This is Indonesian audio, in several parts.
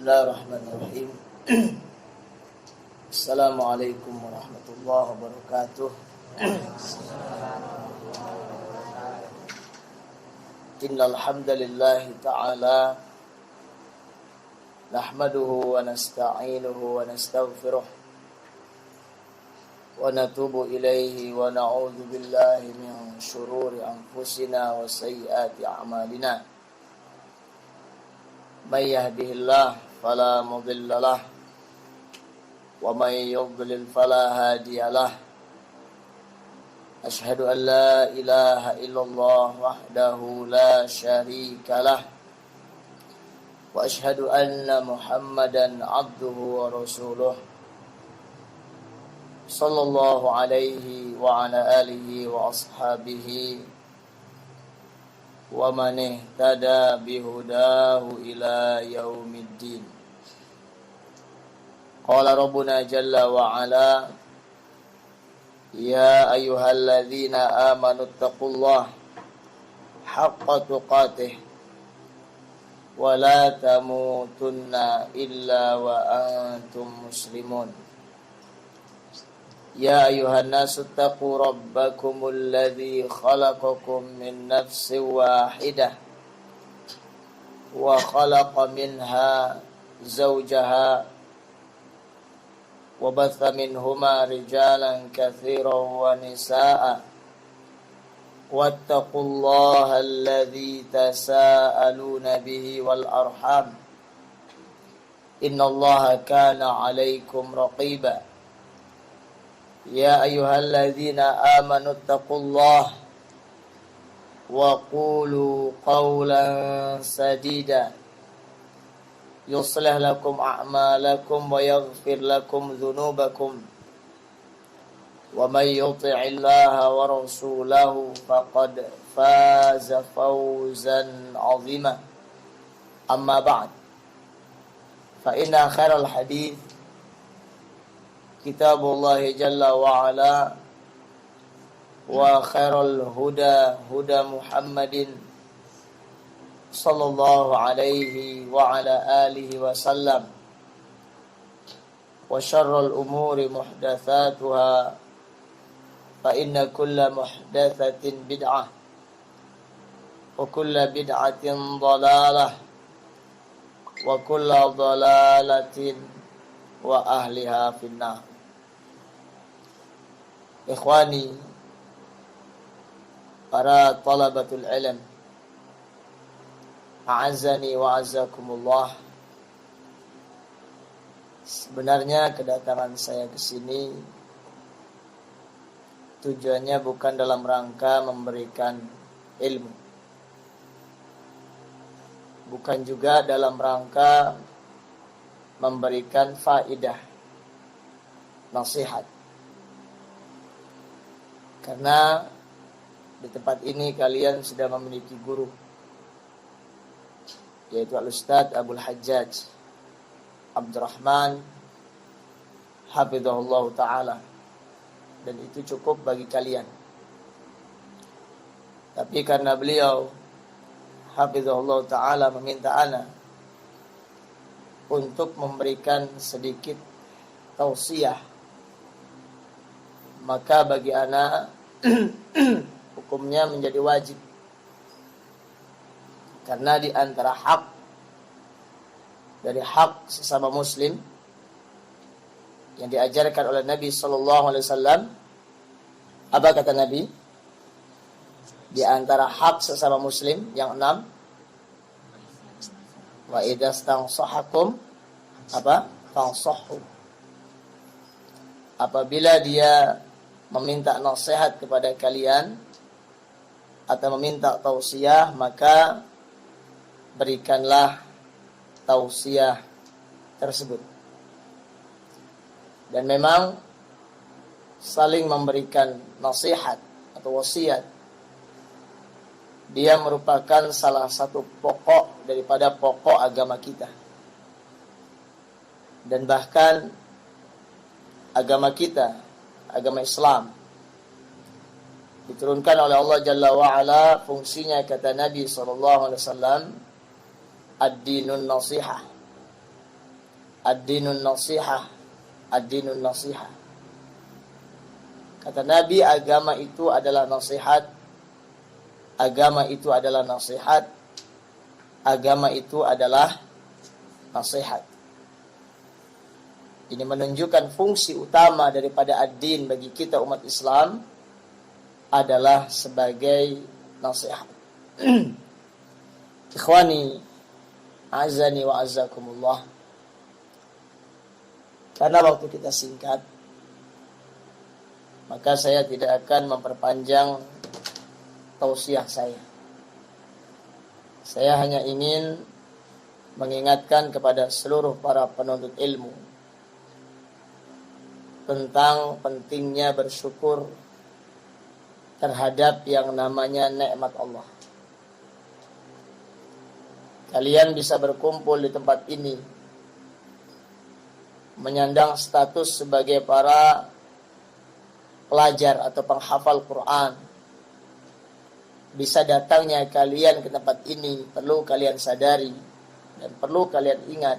Bismillahirrahmanirrahim. Assalamualaikum warahmatullahi wabarakatuh. Innal hamdalillah ta'ala nahmaduhu wa nasta'inuhu wa nastaghfiruh wa natubu ilaihi wa na'udzu billahi min shururi anfusina wa sayyiati a'malina. Man yahdihillahu fala mudilla lahu wa man yudlil fala hadiya lahu. Asyhadu an la ilaha illallah wahdahu la syarika lah wa asyhadu anna Muhammadan abduhu wa rasuluh sallallahu alaihi wa ala alihi wa ashabihi wa man ihtada bihudahu ila yaumiddin. Qala rabbuna jalla wa ala ya ayyuhalladzina amanu taqullaha haqqa tuqatih wa la tamutunna illa wa antum muslimun. Ya ayuhan nasu taqu rabbakumul ladzi khalaqakum min nafsin wahidah wa khalaqa minha zawjaha wa batha minhuma rijalan katsiran wa nisaa'a wattaqullaha alladzi tasaaluna bihi wal arham innallaha kana 'alaikum raqiba. Ya ayyuhalladzina amanu taqullaha wa qulu qawlan sadida yuslih lakum a'malakum wa yaghfir lakum dhunubakum wa may yuti'illaha wa rasulahu faqad faza fawzan 'azima. Amma ba'd, fa inna khairal hadits Kitabullah jalla wa ala wa khairul huda huda Muhammadin sallallahu alaihi wa ala alihi wa sallam wa syarrul umuri muhdatsatuha fa inna kulla muhdatsatin bid'ah wa kulla bid'atin dhalalah wa kulla dhalalatin wa ahliha finnar. Ikhwani, para talabatul ilm, a'azzani wa a'azzakumullah. Sebenarnya kedatangan saya ke sini tujuannya bukan dalam rangka memberikan ilmu, bukan juga dalam rangka memberikan faidah, nasihat. Karena di tempat ini kalian sudah memiliki guru, yaitu Al-Ustadz Abdul Hajjaj Abdurrahman hafizahullah ta'ala, dan itu cukup bagi kalian. Tapi karena beliau hafizahullah ta'ala meminta ana untuk memberikan sedikit tausiah, maka bagi ana hukumnya menjadi wajib. Karena di antara hak dari hak sesama muslim yang diajarkan oleh Nabi sallallahu alaihi wasallam, apa kata Nabi? Di antara hak sesama muslim yang 6, wa idzastansahakum apa? Fansahhu. Apabila dia meminta nasihat kepada kalian atau meminta tausiah, maka berikanlah tausiah tersebut. Dan memang saling memberikan nasihat atau wasiat, dia merupakan salah satu pokok daripada pokok agama kita. Dan bahkan agama kita, agama Islam, diturunkan oleh Allah Jalla wa'ala, fungsinya kata Nabi SAW, ad-dinun nasihah. ad-dinun nasihah, ad-dinun nasihah. Kata Nabi, agama itu adalah nasihat. Agama itu adalah nasihat. Agama itu adalah nasihat. Ini menunjukkan fungsi utama daripada ad-din bagi kita umat Islam adalah sebagai nasihat. Ikhwani, azani wa azakumullah. Karena waktu kita singkat, maka saya tidak akan memperpanjang tausiah saya. Saya hanya ingin mengingatkan kepada seluruh para penuntut ilmu tentang pentingnya bersyukur terhadap yang namanya nikmat Allah. Kalian bisa berkumpul di tempat ini, menyandang status sebagai para pelajar atau penghafal Quran. Bisa datangnya kalian ke tempat ini perlu kalian sadari dan perlu kalian ingat,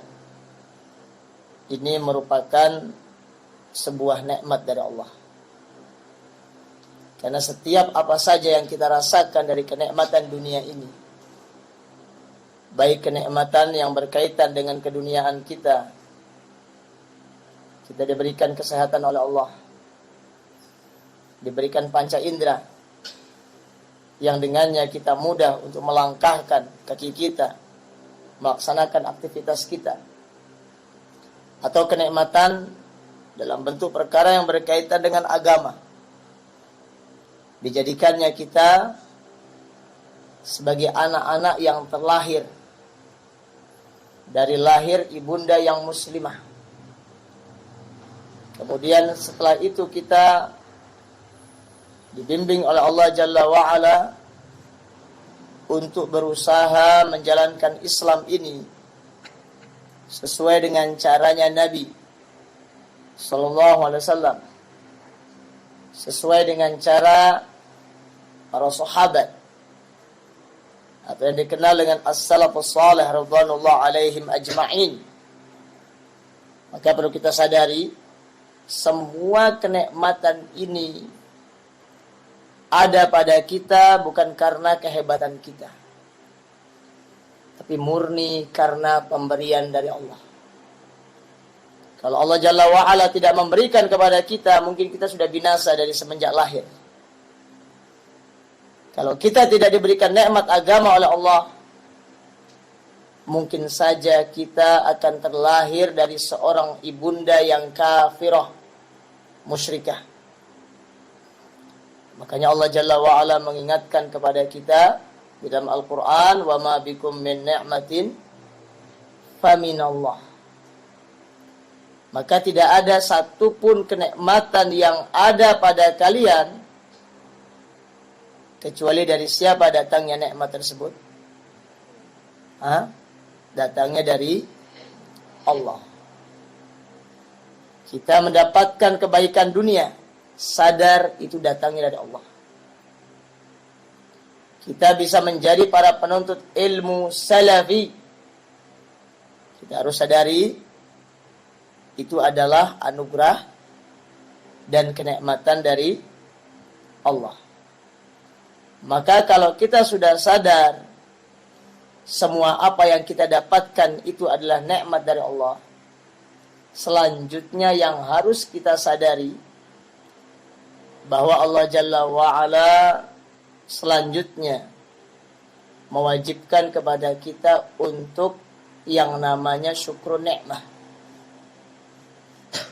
ini merupakan sebuah nikmat dari Allah. Karena setiap apa saja yang kita rasakan dari kenikmatan dunia ini, baik kenikmatan yang berkaitan dengan keduniaan kita diberikan kesehatan oleh Allah, diberikan panca indera yang dengannya kita mudah untuk melangkahkan kaki kita, melaksanakan aktivitas kita, atau kenikmatan dalam bentuk perkara yang berkaitan dengan agama, dijadikannya kita sebagai anak-anak yang terlahir dari lahir ibunda yang muslimah. Kemudian setelah itu kita dibimbing oleh Allah Jalla wa'ala untuk berusaha menjalankan Islam ini sesuai dengan caranya Nabi Sallallahu Alaihi Wasallam, sesuai dengan cara para sahabat atau yang dikenal dengan as-salafus salih radhiyallahu alaihim ajma'in. Maka perlu kita sadari, semua kenikmatan ini ada pada kita bukan karena kehebatan kita, tapi murni karena pemberian dari Allah. Kalau Allah Jalla wa'ala tidak memberikan kepada kita, mungkin kita sudah binasa dari semenjak lahir. Kalau kita tidak diberikan nikmat agama oleh Allah, mungkin saja kita akan terlahir dari seorang ibunda yang kafirah, musyrikah. Makanya Allah Jalla wa'ala mengingatkan kepada kita di dalam Al-Quran, wa ma bikum min ni'matin faminallah. Maka tidak ada satupun kenikmatan yang ada pada kalian kecuali dari siapa datangnya nikmat tersebut? Datangnya dari Allah. Kita mendapatkan kebaikan dunia, sadar itu datangnya dari Allah. Kita bisa menjadi para penuntut ilmu salafi, kita harus sadari itu adalah anugerah dan kenikmatan dari Allah. Maka kalau kita sudah sadar semua apa yang kita dapatkan itu adalah nikmat dari Allah, selanjutnya yang harus kita sadari bahwa Allah Jalla wa'ala selanjutnya mewajibkan kepada kita untuk yang namanya syukur nikmah,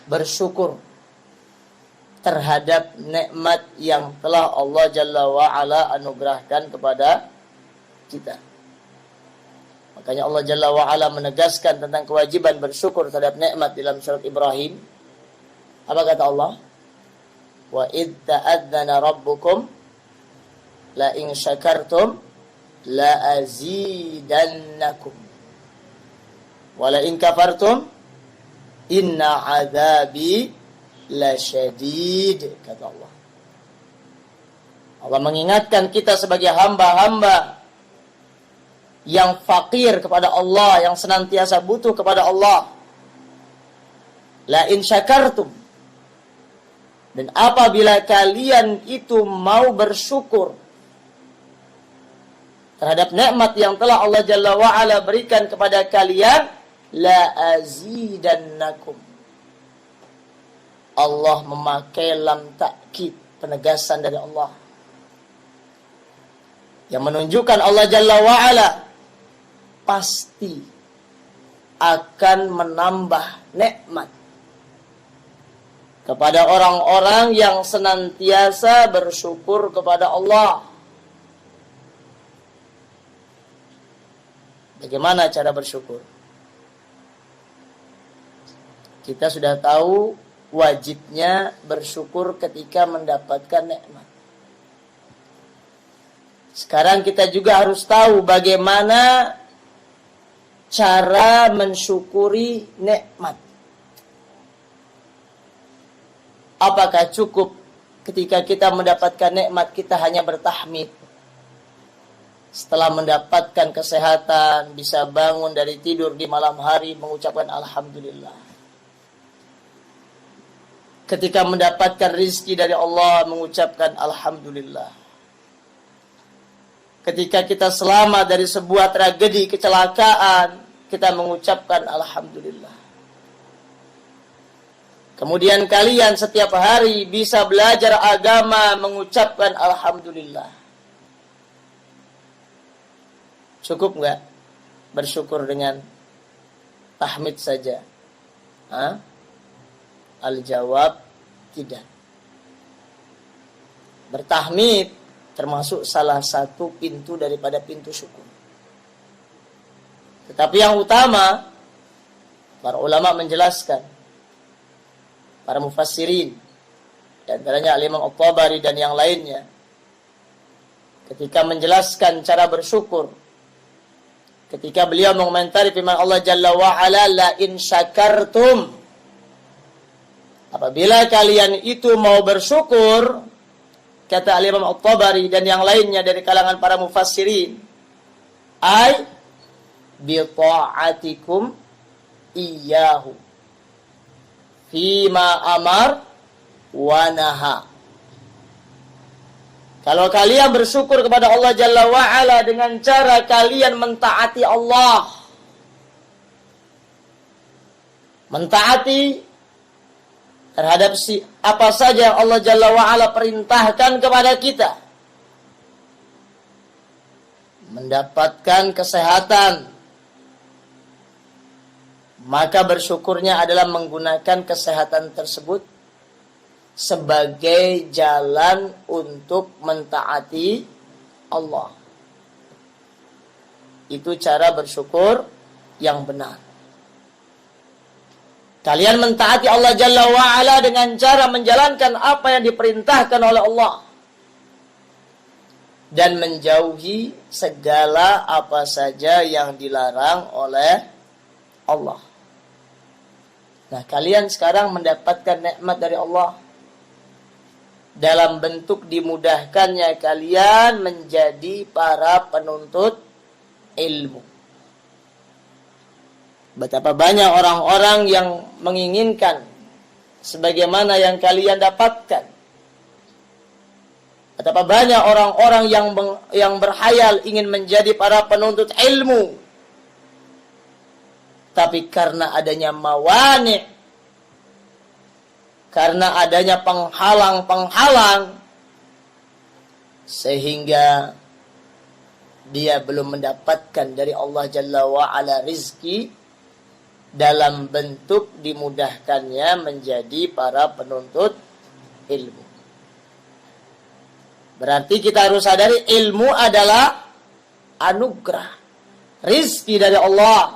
bersyukur terhadap nikmat yang telah Allah Jalla wa'ala anugerahkan kepada kita. Makanya Allah Jalla wa'ala menegaskan tentang kewajiban bersyukur terhadap nikmat dalam surat Ibrahim. Apa kata Allah? Wa idh ta'adzana rabbukum la in syakartum la azidannakum wa la in kafartum inna azabi lasyadid, kata Allah. Allah mengingatkan kita sebagai hamba-hamba yang fakir kepada Allah, yang senantiasa butuh kepada Allah, La in syakartum. Dan apabila kalian itu mau bersyukur terhadap nikmat yang telah Allah Jalla wa'ala berikan kepada kalian, la azidannakum. Allah memakai lam ta'kid, penegasan dari Allah, yang menunjukkan Allah Jalla wa'ala pasti akan menambah nikmat kepada orang-orang yang senantiasa bersyukur kepada Allah. Bagaimana cara bersyukur? Kita sudah tahu wajibnya bersyukur ketika mendapatkan nikmat. Sekarang kita juga harus tahu bagaimana cara mensyukuri nikmat. Apakah cukup ketika kita mendapatkan nikmat kita hanya bertahmid? Setelah mendapatkan kesehatan, bisa bangun dari tidur di malam hari mengucapkan alhamdulillah. Ketika mendapatkan rizki dari Allah mengucapkan alhamdulillah. Ketika kita selamat dari sebuah tragedi, kecelakaan, kita mengucapkan alhamdulillah. Kemudian kalian setiap hari bisa belajar agama mengucapkan alhamdulillah. Cukup enggak bersyukur dengan tahmid saja? Al-jawab tidak. Bertahmid termasuk salah satu pintu daripada pintu syukur. Tetapi yang utama, para ulama menjelaskan, para mufassirin, di antaranya Al-Imam At-Tabari dan yang lainnya, ketika menjelaskan cara bersyukur, ketika beliau mengomentari firman Allah Jalla wa'ala, la in syakartum, apabila kalian itu mau bersyukur, kata Al-Imam At-Tabari dan yang lainnya dari kalangan para mufassirin, ay bi ta'atikum iyyahu fima amar wa naha. Kalau kalian bersyukur kepada Allah Jalla wa'ala dengan cara kalian mentaati Allah, mentaati terhadap apa saja yang Allah Jalla wa'ala perintahkan kepada kita, mendapatkan kesehatan, maka bersyukurnya adalah menggunakan kesehatan tersebut sebagai jalan untuk mentaati Allah. Itu cara bersyukur yang benar. Kalian mentaati Allah Jalla wa'ala dengan cara menjalankan apa yang diperintahkan oleh Allah dan menjauhi segala apa saja yang dilarang oleh Allah. Nah, kalian sekarang mendapatkan nikmat dari Allah dalam bentuk dimudahkannya kalian menjadi para penuntut ilmu. Betapa banyak orang-orang yang menginginkan sebagaimana yang kalian dapatkan. Betapa banyak orang-orang yang berhayal ingin menjadi para penuntut ilmu. Tapi karena adanya mawani', karena adanya penghalang-penghalang, sehingga dia belum mendapatkan dari Allah Jalla wa'ala rizki dalam bentuk dimudahkannya menjadi para penuntut ilmu. Berarti kita harus sadari ilmu adalah anugerah, rizki dari Allah.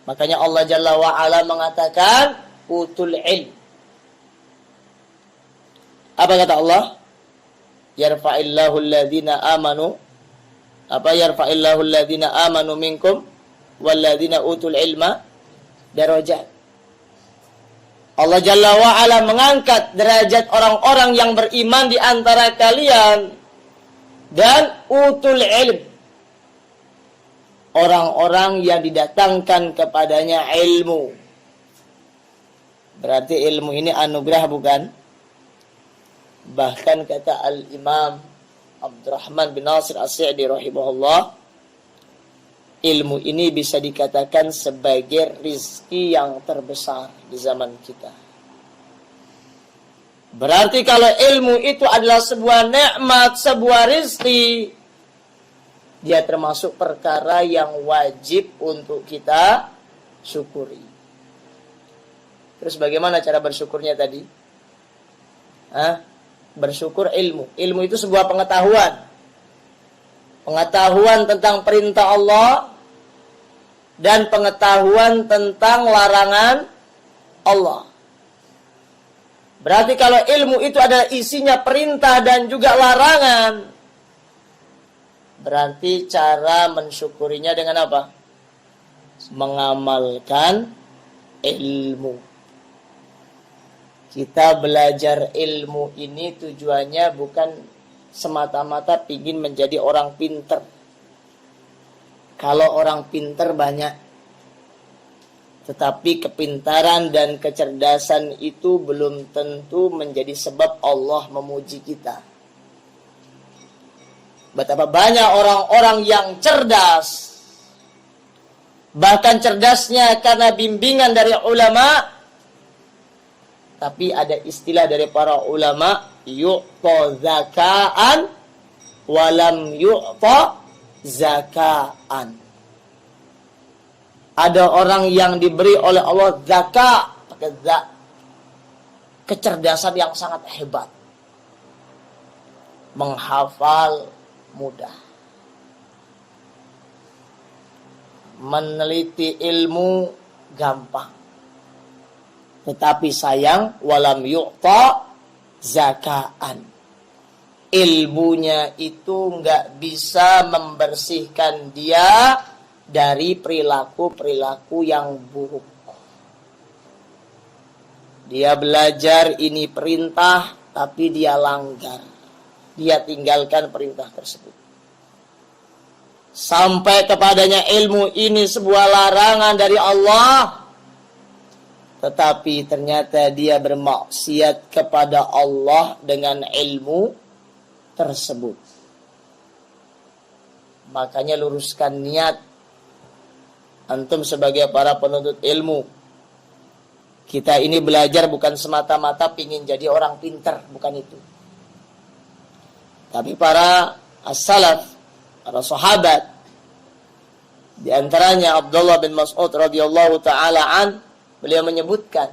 Makanya Allah Jalla wa'ala mengatakan utul ilm. Apa kata Allah? Yarfa'illahu alladhina amanu. Yarfa'illahu alladhina amanu minkum walladhina utul ilma darajat. Allah Jalla wa'ala mengangkat derajat orang-orang yang beriman di antara kalian dan utul ilm, orang-orang yang didatangkan kepadanya ilmu. Berarti ilmu ini anugerah bukan? Bahkan kata Al-Imam Abdurrahman bin Nasir As-Sa'di rahimahullah, ilmu ini bisa dikatakan sebagai rizki yang terbesar di zaman kita. Berarti kalau ilmu itu adalah sebuah nikmat, sebuah rizki, dia termasuk perkara yang wajib untuk kita syukuri. Terus bagaimana cara bersyukurnya tadi? Bersyukur ilmu. Ilmu itu sebuah pengetahuan. Pengetahuan tentang perintah Allah dan pengetahuan tentang larangan Allah. Berarti kalau ilmu itu adalah isinya perintah dan juga larangan, berarti cara mensyukurinya dengan apa? Mengamalkan ilmu. Kita belajar ilmu ini tujuannya bukan semata-mata ingin menjadi orang pinter. Kalau orang pinter banyak, tetapi kepintaran dan kecerdasan itu belum tentu menjadi sebab Allah memuji kita. Betapa banyak orang-orang yang cerdas, bahkan cerdasnya karena bimbingan dari ulama. Tapi ada istilah dari para ulama, yu'ta zaka'an walam yu'ta zaka'an. Ada orang yang diberi oleh Allah zaka, pakai zak, kecerdasan yang sangat hebat, menghafal mudah, meneliti ilmu gampang. Tetapi sayang, walam yu'ta zaka'an. Ilmunya itu nggak bisa membersihkan dia dari perilaku-perilaku yang buruk. Dia belajar ini perintah, tapi dia langgar. Dia tinggalkan perintah tersebut. Sampai kepadanya ilmu ini sebuah larangan dari Allah, tetapi ternyata dia bermaksiat kepada Allah dengan ilmu tersebut. Makanya luruskan niat antum sebagai para penuntut ilmu. Kita ini belajar bukan semata-mata pingin jadi orang pintar, bukan itu. Tapi para as-salaf, para sahabat, di antaranya Abdullah bin Mas'ud radhiyallahu taala an, beliau menyebutkan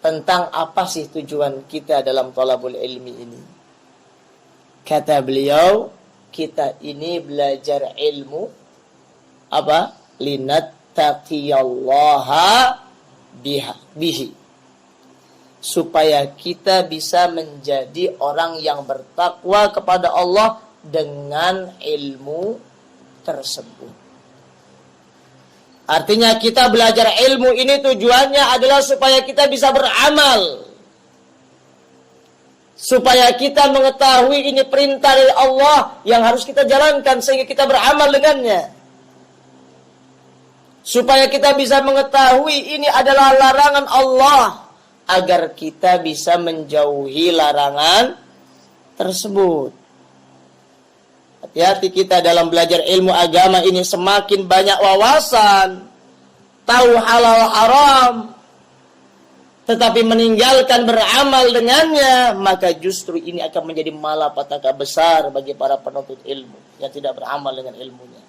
tentang apa sih tujuan kita dalam thalabul ilmi ini. Kata beliau, kita ini belajar ilmu apa? Linattaqiyallaha bihi. Supaya kita bisa menjadi orang yang bertakwa kepada Allah dengan ilmu tersebut. Artinya kita belajar ilmu ini tujuannya adalah supaya kita bisa beramal. Supaya kita mengetahui ini perintah dari Allah yang harus kita jalankan sehingga kita beramal dengannya. Supaya kita bisa mengetahui ini adalah larangan Allah agar kita bisa menjauhi larangan tersebut. Hati-hati kita dalam belajar ilmu agama ini, semakin banyak wawasan, tahu halal haram, tetapi meninggalkan beramal dengannya, maka justru ini akan menjadi malapetaka besar bagi para penuntut ilmu yang tidak beramal dengan ilmunya.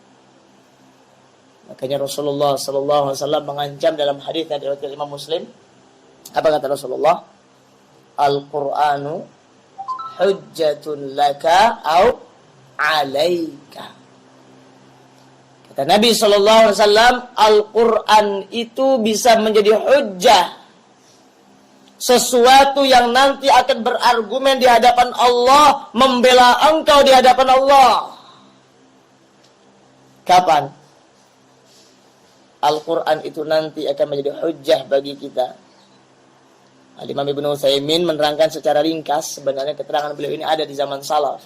Makanya Rasulullah sallallahu alaihi wasallam mengancam dalam hadis yang diriwayatkan Imam Muslim. Apa kata Rasulullah? Al-Qur'anu hujjatun laka au alaika. Kata Nabi sallallahu alaihi wasallam, Al-Qur'an itu bisa menjadi hujjah, sesuatu yang nanti akan berargumen di hadapan Allah, membela engkau di hadapan Allah. Kapan Al-Quran itu nanti akan menjadi hujjah bagi kita? Al-Imam Ibnu Utsaimin menerangkan secara ringkas, sebenarnya keterangan beliau ini ada di zaman salaf.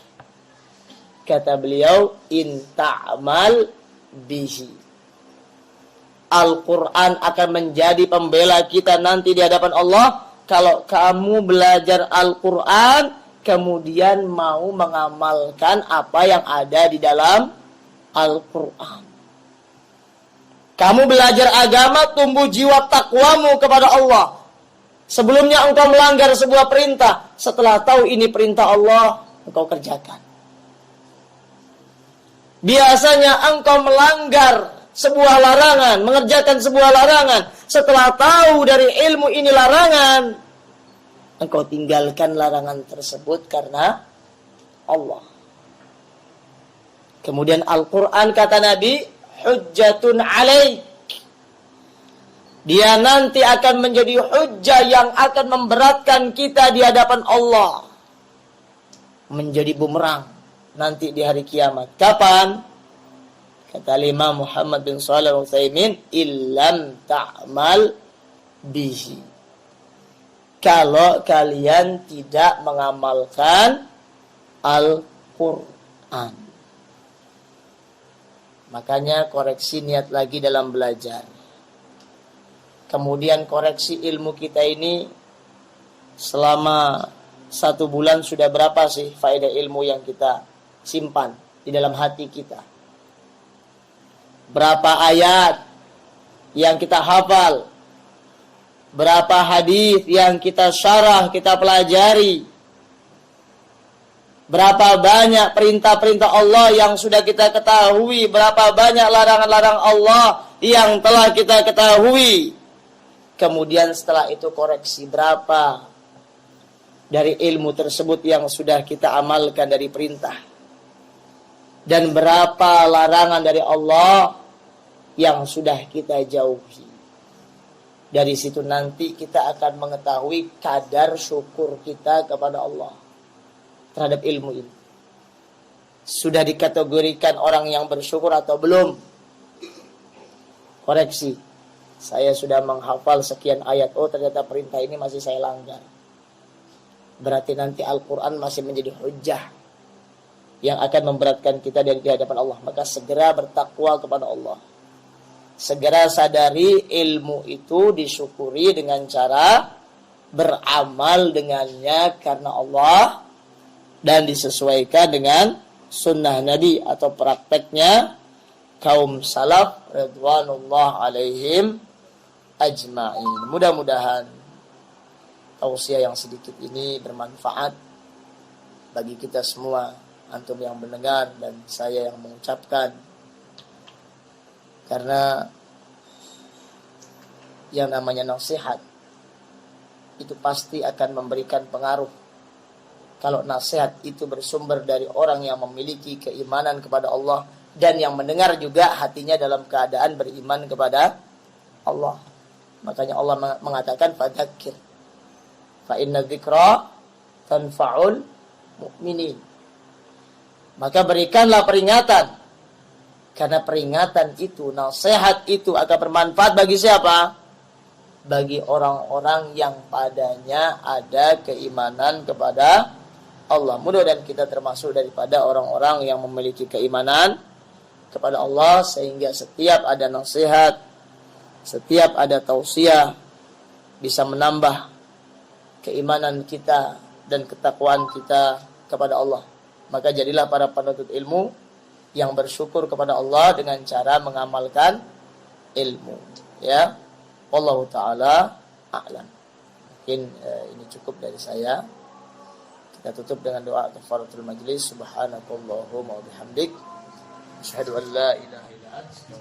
Kata beliau, in ta'mal bihi. Al-Quran akan menjadi pembela kita nanti di hadapan Allah. Kalau kamu belajar Al-Quran, kemudian mau mengamalkan apa yang ada di dalam Al-Quran. Kamu belajar agama, tumbuh jiwa takwamu kepada Allah. Sebelumnya engkau melanggar sebuah perintah, setelah tahu ini perintah Allah, engkau kerjakan. Biasanya engkau melanggar sebuah larangan, mengerjakan sebuah larangan, setelah tahu dari ilmu ini larangan, engkau tinggalkan larangan tersebut karena Allah. Kemudian Al-Quran kata Nabi, hujjatun alaik. Dia nanti akan menjadi hujjah yang akan memberatkan kita di hadapan Allah. Menjadi bumerang nanti di hari kiamat. Kapan? Kata Imam Muhammad bin Shalih Al-Utsaimin, illam ta'mal bihi. Kalau kalian tidak mengamalkan Al-Quran. Makanya koreksi niat lagi dalam belajar. Kemudian koreksi ilmu kita ini selama 1 bulan sudah berapa sih faedah ilmu yang kita simpan di dalam hati kita. Berapa ayat yang kita hafal, berapa hadis yang kita syarah, kita pelajari, berapa banyak perintah-perintah Allah yang sudah kita ketahui, berapa banyak larangan-larangan Allah yang telah kita ketahui. Kemudian setelah itu koreksi berapa dari ilmu tersebut yang sudah kita amalkan dari perintah, dan berapa larangan dari Allah yang sudah kita jauhi. Dari situ nanti kita akan mengetahui kadar syukur kita kepada Allah terhadap ilmu ini. Sudah dikategorikan orang yang bersyukur atau belum? Koreksi. Saya sudah menghafal sekian ayat. Oh, ternyata perintah ini masih saya langgar. Berarti nanti Al-Quran masih menjadi hujjah yang akan memberatkan kita di hadapan Allah. Maka segera bertakwa kepada Allah. Segera sadari ilmu itu disyukuri dengan cara beramal dengannya karena Allah dan disesuaikan dengan sunnah Nabi atau prakteknya kaum salaf radhiyallahu alaihim ajma'in. Mudah-mudahan tausiah yang sedikit ini bermanfaat bagi kita semua, antum yang mendengar dan saya yang mengucapkan. Karena yang namanya nasihat itu pasti akan memberikan pengaruh. Kalau nasihat itu bersumber dari orang yang memiliki keimanan kepada Allah dan yang mendengar juga hatinya dalam keadaan beriman kepada Allah. Makanya Allah mengatakan fadzakir fa inna dzikra tanfa'ul mu'minin. Maka berikanlah peringatan. Karena peringatan itu, nasihat itu akan bermanfaat bagi siapa? Bagi orang-orang yang padanya ada keimanan kepada Allah. Mudah-mudahan kita termasuk daripada orang-orang yang memiliki keimanan kepada Allah, sehingga setiap ada nasihat, setiap ada tausiah bisa menambah keimanan kita dan ketakwaan kita kepada Allah. Maka jadilah para penuntut ilmu yang bersyukur kepada Allah dengan cara mengamalkan ilmu. Ya, wallahu taala a'lam. Mungkin ini cukup dari saya. Kita tutup dengan doa kafaratul majlis. Subhanakallahumma wa bihamdik, asyhadu an la ilaha illa anta